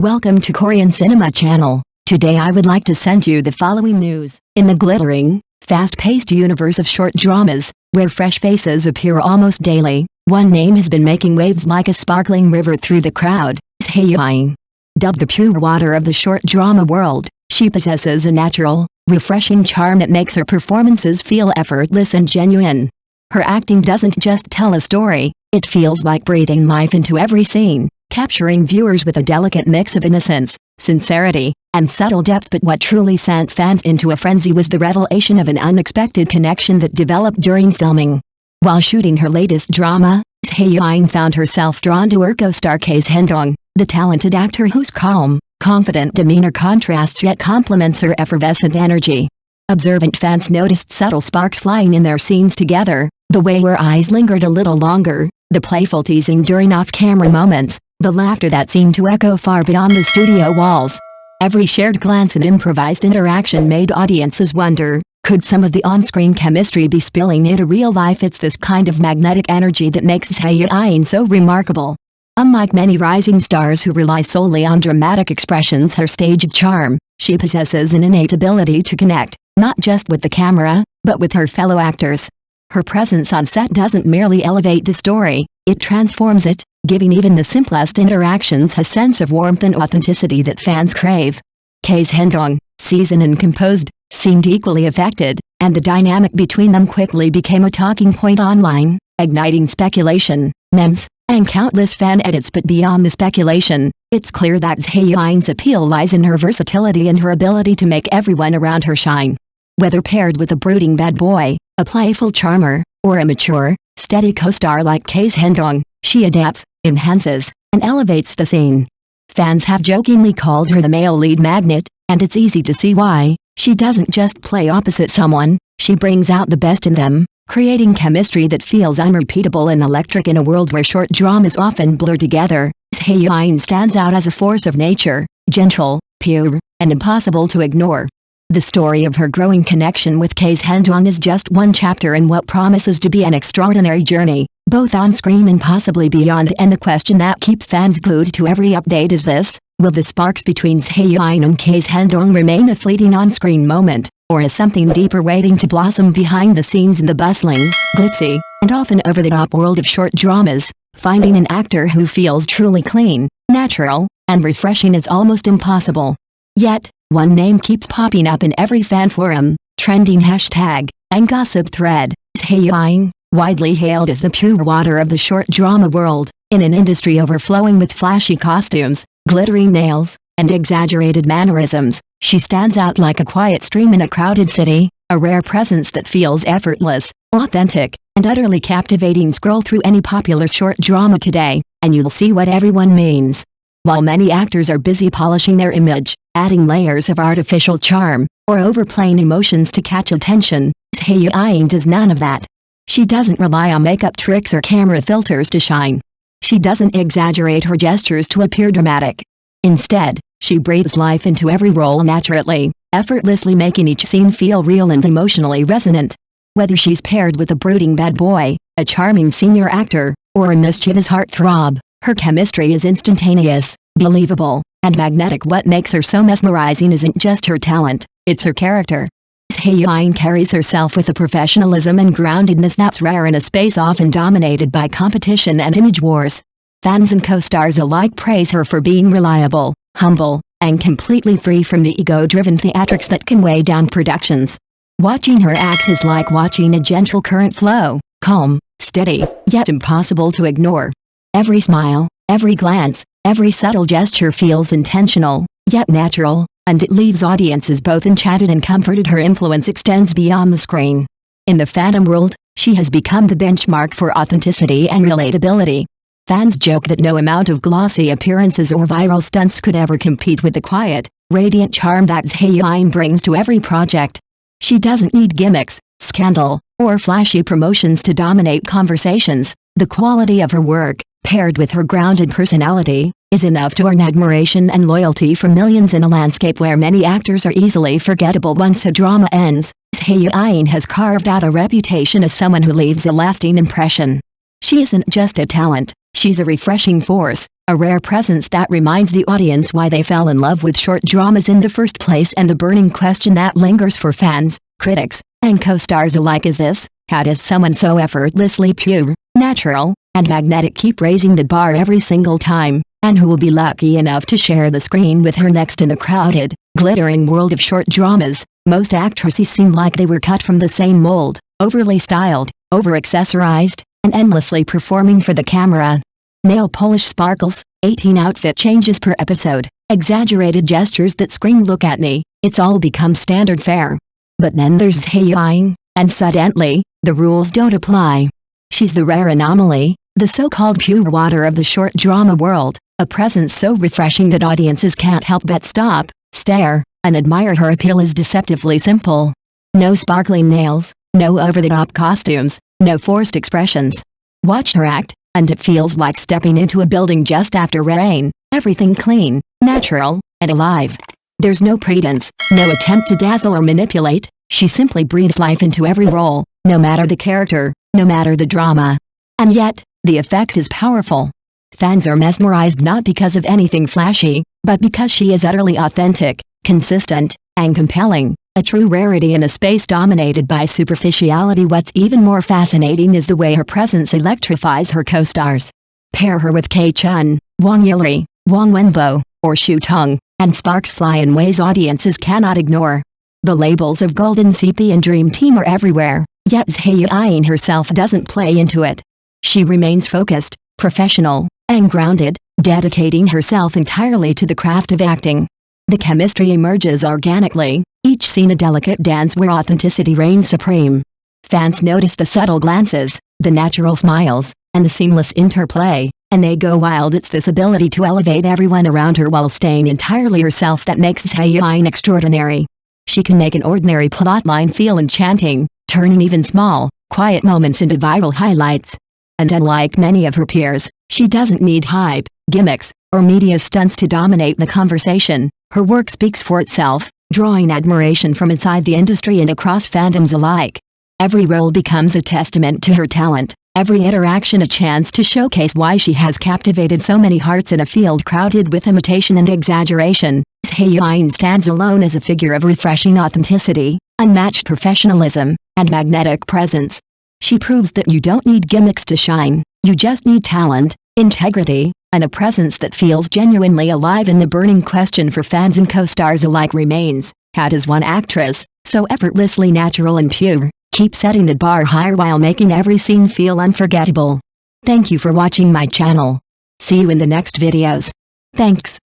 Welcome to Korean Cinema Channel. Today I would like to send you the following news. In the glittering, fast-paced universe of short dramas, where fresh faces appear almost daily, one name has been making waves like a sparkling river through the crowd. Hae-in. Dubbed the pure water of the short drama world, she possesses a natural, refreshing charm that makes her performances feel effortless and genuine. Her acting doesn't just tell a story, it feels like breathing life into every scene, capturing viewers with a delicate mix of innocence, sincerity, and subtle depth. But what truly sent fans into a frenzy was the revelation of an unexpected connection that developed during filming. While shooting her latest drama, Hae-in found herself drawn to her co-star Zhen-dong, the talented actor whose calm, confident demeanor contrasts yet complements her effervescent energy. Observant fans noticed subtle sparks flying in their scenes together, the way her eyes lingered a little longer, the playful teasing during off-camera moments, the laughter that seemed to echo far beyond the studio walls. Every shared glance and improvised interaction made audiences wonder, could some of the on-screen chemistry be spilling into real life? It's this kind of magnetic energy that makes Hae-in so remarkable. Unlike many rising stars who rely solely on dramatic expressions or stage charm, she possesses an innate ability to connect, not just with the camera, but with her fellow actors. Her presence on set doesn't merely elevate the story, it transforms it, giving even the simplest interactions a sense of warmth and authenticity that fans crave. Zhen-dong, seasoned and composed, seemed equally affected, and the dynamic between them quickly became a talking point online, igniting speculation, memes, and countless fan edits. But beyond the speculation, it's clear that Hae-in's appeal lies in her versatility and her ability to make everyone around her shine. Whether paired with a brooding bad boy, a playful charmer, or a mature, steady co-star like Zhen-dong, she adapts, enhances, and elevates the scene. Fans have jokingly called her the male lead magnet, and it's easy to see why. She doesn't just play opposite someone, she brings out the best in them, creating chemistry that feels unrepeatable and electric. In a world where short dramas often blur together, Hae-in stands out as a force of nature, gentle, pure, and impossible to ignore. The story of her growing connection with Zhen-dong is just one chapter in what promises to be an extraordinary journey, both on-screen and possibly beyond. And the question that keeps fans glued to every update is this: will the sparks between Hae-in and Zhen-dong remain a fleeting on-screen moment, or is something deeper waiting to blossom behind the scenes in the bustling, glitzy, and often over-the-top world of short dramas? Finding an actor who feels truly clean, natural, and refreshing is almost impossible. Yet, one name keeps popping up in every fan forum, trending hashtag, and gossip thread: Hae-in, widely hailed as the pure water of the short drama world. In an industry overflowing with flashy costumes, glittering nails, and exaggerated mannerisms, she stands out like a quiet stream in a crowded city, a rare presence that feels effortless, authentic, and utterly captivating. Scroll through any popular short drama today, and you'll see what everyone means. While many actors are busy polishing their image, adding layers of artificial charm, or overplaying emotions to catch attention, Hae-in does none of that. She doesn't rely on makeup tricks or camera filters to shine. She doesn't exaggerate her gestures to appear dramatic. Instead, she breathes life into every role naturally, effortlessly making each scene feel real and emotionally resonant. Whether she's paired with a brooding bad boy, a charming senior actor, or a mischievous heartthrob, her chemistry is instantaneous, believable, and magnetic. What makes her so mesmerizing isn't just her talent, it's her character. Hae-in carries herself with a professionalism and groundedness that's rare in a space often dominated by competition and image wars. Fans and co-stars alike praise her for being reliable, humble, and completely free from the ego-driven theatrics that can weigh down productions. Watching her act is like watching a gentle current flow, calm, steady, yet impossible to ignore. Every smile, every glance, every subtle gesture feels intentional, yet natural, and it leaves audiences both enchanted and comforted. Her influence extends beyond the screen. In the fandom world, she has become the benchmark for authenticity and relatability. Fans joke that no amount of glossy appearances or viral stunts could ever compete with the quiet, radiant charm that Hae-in brings to every project. She doesn't need gimmicks, scandal, or flashy promotions to dominate conversations. The quality of her work, paired with her grounded personality, is enough to earn admiration and loyalty from millions. In a landscape where many actors are easily forgettable once a drama ends, Hae-in has carved out a reputation as someone who leaves a lasting impression. She isn't just a talent, she's a refreshing force, A rare presence that reminds the audience why they fell in love with short dramas in the first place, and the burning question that lingers for fans, critics, and co-stars alike is this: how does someone so effortlessly pure, natural, and magnetic keep raising the bar every single time, and who will be lucky enough to share the screen with her next in the crowded, glittering world of short dramas? Most actresses seem like they were cut from the same mold, overly styled, over-accessorized, and endlessly performing for the camera. Nail polish sparkles, 18 outfit changes per episode, exaggerated gestures that scream "look at me," it's all become standard fare. But then there's Hae-in, and suddenly, the rules don't apply. She's the rare anomaly, the so-called pure water of the short drama world, a presence so refreshing that audiences can't help but stop, stare, and admire. Her appeal is deceptively simple. No sparkling nails, no over-the-top costumes, no forced expressions. Watch her act, and it feels like stepping into a building just after rain, everything clean, natural, and alive. There's no pretense, no attempt to dazzle or manipulate, she simply breathes life into every role, no matter the character, no matter the drama. And yet, the effect is powerful. Fans are mesmerized not because of anything flashy, but because she is utterly authentic, consistent, and compelling, a true rarity in a space dominated by superficiality. What's even more fascinating is the way her presence electrifies her co-stars. Pair her with K-chun, Wang Yili, Wang Wenbo, or Shu Tong, and sparks fly in ways audiences cannot ignore. The labels of Golden CP and Dream Team are everywhere, yet Hae-in herself doesn't play into it. She remains focused, professional, and grounded, dedicating herself entirely to the craft of acting. The chemistry emerges organically, each scene a delicate dance where authenticity reigns supreme. Fans notice the subtle glances, the natural smiles, and the seamless interplay, and they go wild. It's this ability to elevate everyone around her while staying entirely herself that makes Hae-in extraordinary. She can make an ordinary plotline feel enchanting, turning even small, quiet moments into viral highlights. And unlike many of her peers, she doesn't need hype, gimmicks, or media stunts to dominate the conversation. Her work speaks for itself, drawing admiration from inside the industry and across fandoms alike. Every role becomes a testament to her talent, every interaction a chance to showcase why she has captivated so many hearts in a field crowded with imitation and exaggeration. Hae-in stands alone as a figure of refreshing authenticity, unmatched professionalism, and magnetic presence. She proves that you don't need gimmicks to shine, you just need talent, integrity, and a presence that feels genuinely alive. And the burning question for fans and co-stars alike remains: how does one actress, so effortlessly natural and pure, keep setting the bar higher while making every scene feel unforgettable? Thank you for watching my channel. See you in the next videos. Thanks.